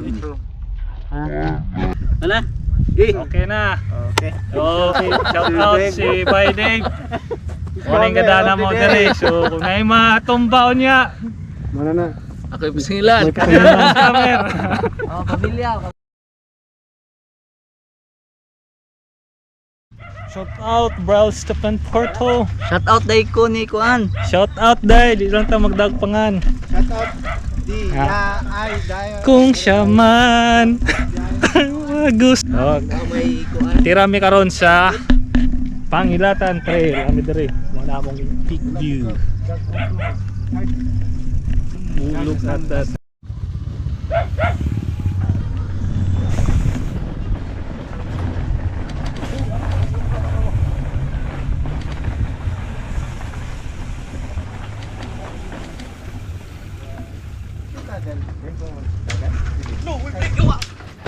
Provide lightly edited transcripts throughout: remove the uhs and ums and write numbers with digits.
Ano? Okay na. Okay. Okay, shout out si Biden. Morning gadana mo dere. So kung may matumbaon niya. Mana na? Ako yung pasingilan. Scammer. Oh, pamilya. Shout out bro Stephen Porto. Shout out day ko ni Kuan. Shout out dai, di lang ta magdagpangan. Shout out di ay dai. Kung siya man. Gusto. May Kuan. Tira mi karon sa Pangilatan Trail. Ami diri. Wala mong peak view. Look at that.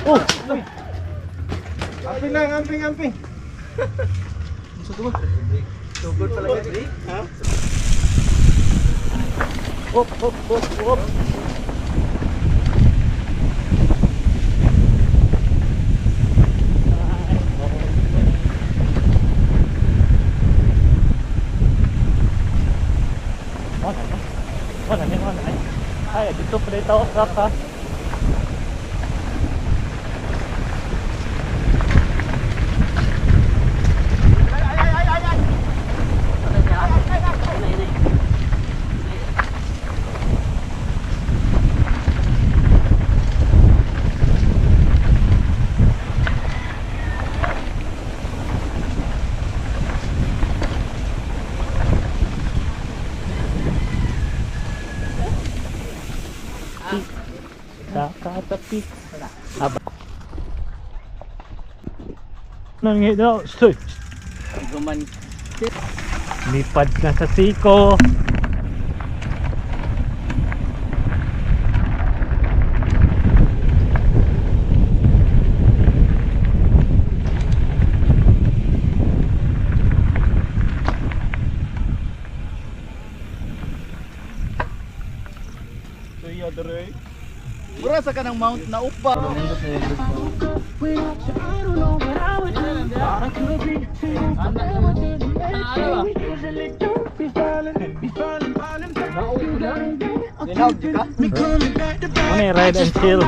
Oh, Amping lang, amping. Tugod pala gani. Ha? op. Wala ni. Ay, dito pa dito truck ha. Kakatapik. Aba. Nangyay daw. Stoy. Guman. Lipad na sa siko. Suya dere. Mura sa kanang mount na upa. Ano ride and chill.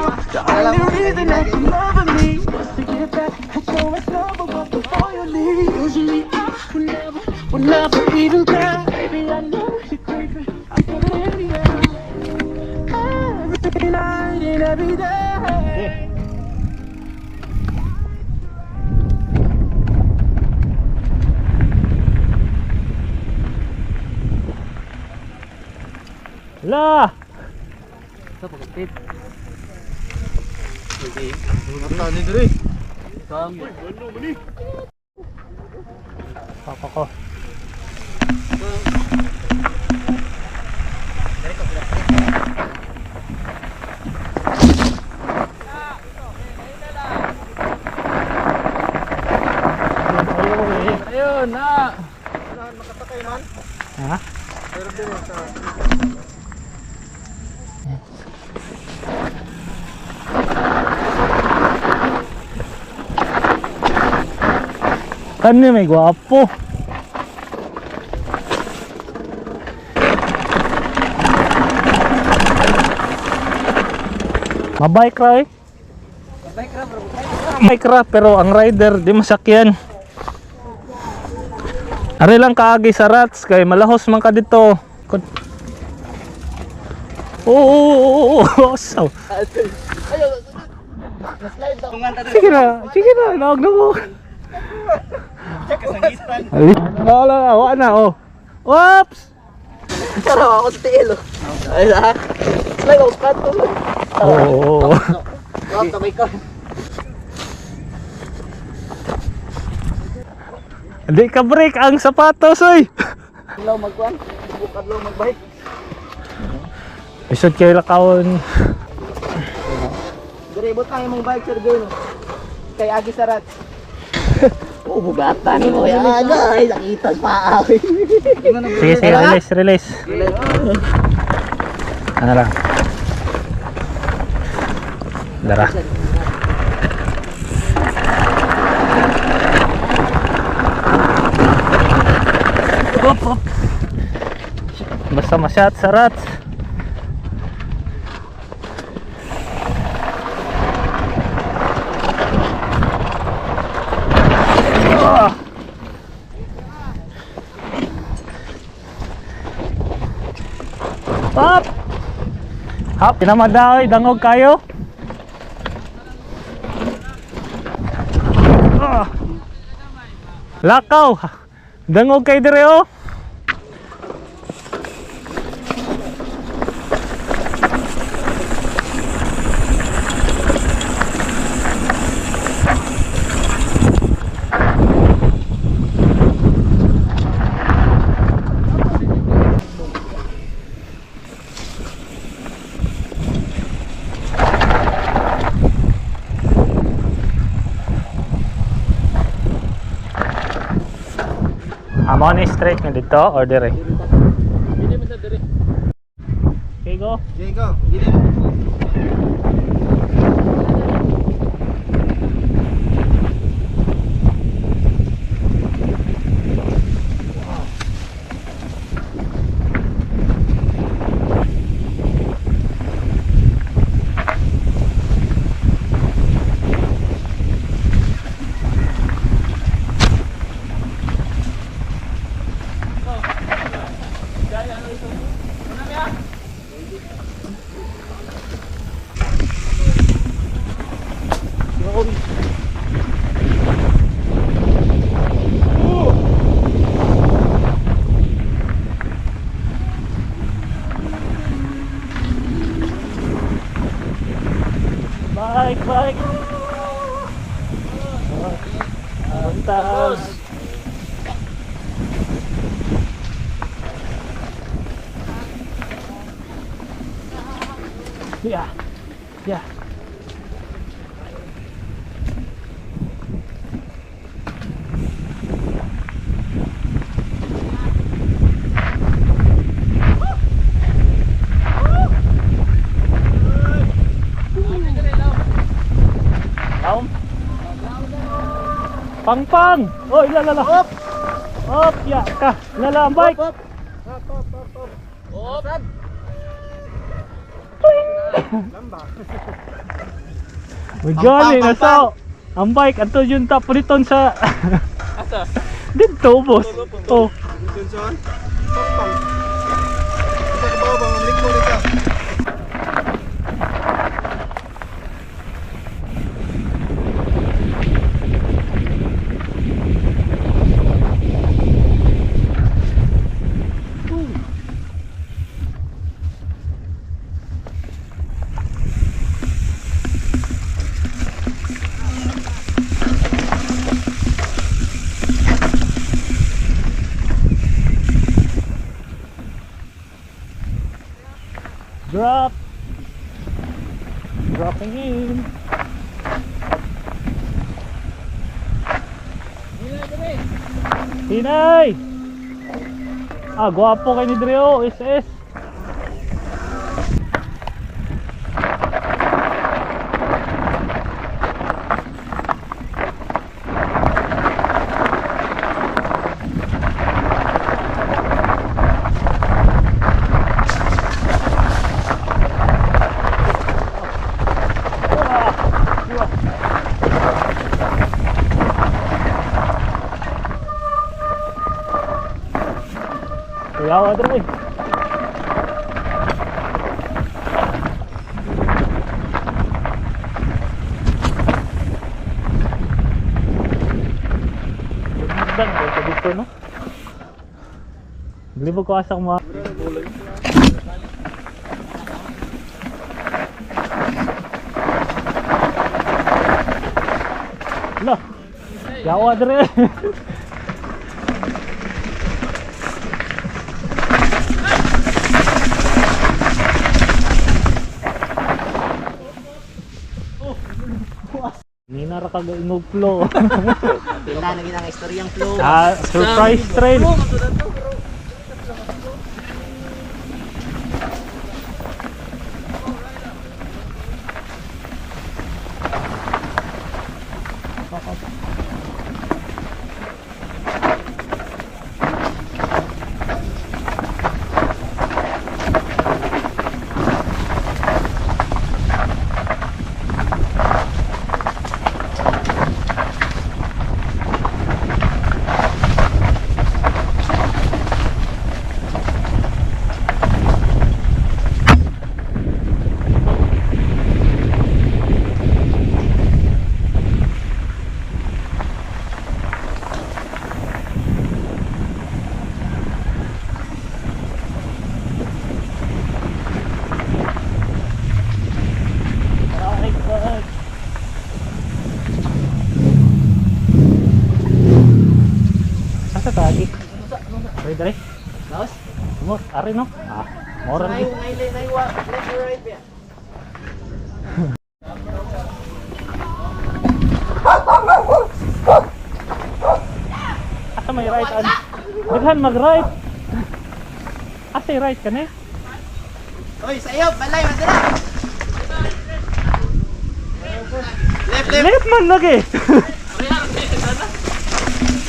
Would never even try. Baby, I know you're creeping. I put it in the air. Every night and every day. La! Sa pagkatid. Mata ni dere. Kami. Ako. Ayun na. Makasakay man. Ha? Pero dire sa Kanya may gwapo. Mabike ra eh. Bike ra pero ang rider di masakyan. Ari lang kaagi sa rats kay malahos man ka dito. Oo. So. Sige na, naog na mo. Wala, wala na oh. Whoops! Tara ako sa tiil. Ay na. Slide ako sa kanto. Oo. Rock kamay ko. Hindi ka break ang sapatos oy. Law magkuan. Bukad law magbike. Isod kayo lakawon. Diribot lang imong bike sir Joy. Kay agi sa rat. Oh, bugatan mo yan. Ay, nakita pa. Sige, release. Ano lang. Dara. Op. Basta masyat sa rats. Hop! Hop, pinamadaoy, dangog kayo. Lakaw, dangog kay dire oh. Amo ni straight nga dito or dire? Hindi mo sa dire. Okay, go. Okay, go. Gini. Bike. Atas. Yeah. Pang. Oh, lala. Hop, ya ka. Lala ang bike. Hop. Lamba. Magani na sa ang bike ato yung top riton sa Asa? dito boss. Oh. Johnson. Pang. Sa babaw bang likmo ka. Dropping in. Hinay! Gwapo kay ni Dreo, SS. Yawa dre. Dan ko dito no. Libo ko asa mo. Lah. Yawa dre. Nina ra kag ingog flow. Tingnan na ginang istoryang flow. Surprise trail. Asa tagi? Dali. Laos? Mor, ari no? Ah, mora Nay, ni. left or right ba? Asa may right an? Daghan mag-right. Asa right ka ni? Oy, sayo, balay, madala. Left. Left man lagi.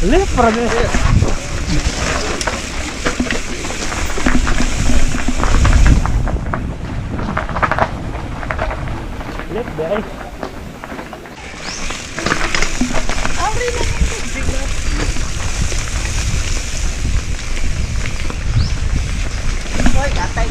Left para ni. Left ba ay? Oy, katay.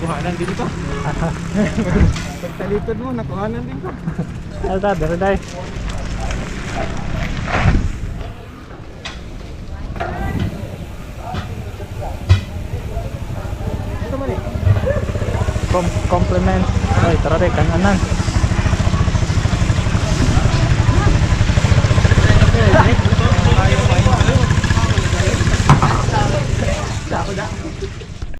Kuhanan din ko. Pagtalitod mo, nakuhanan din ko. Ay ta, dere dai. Ito man eh. Compliment. Ay, tara dai kananan. Dako da.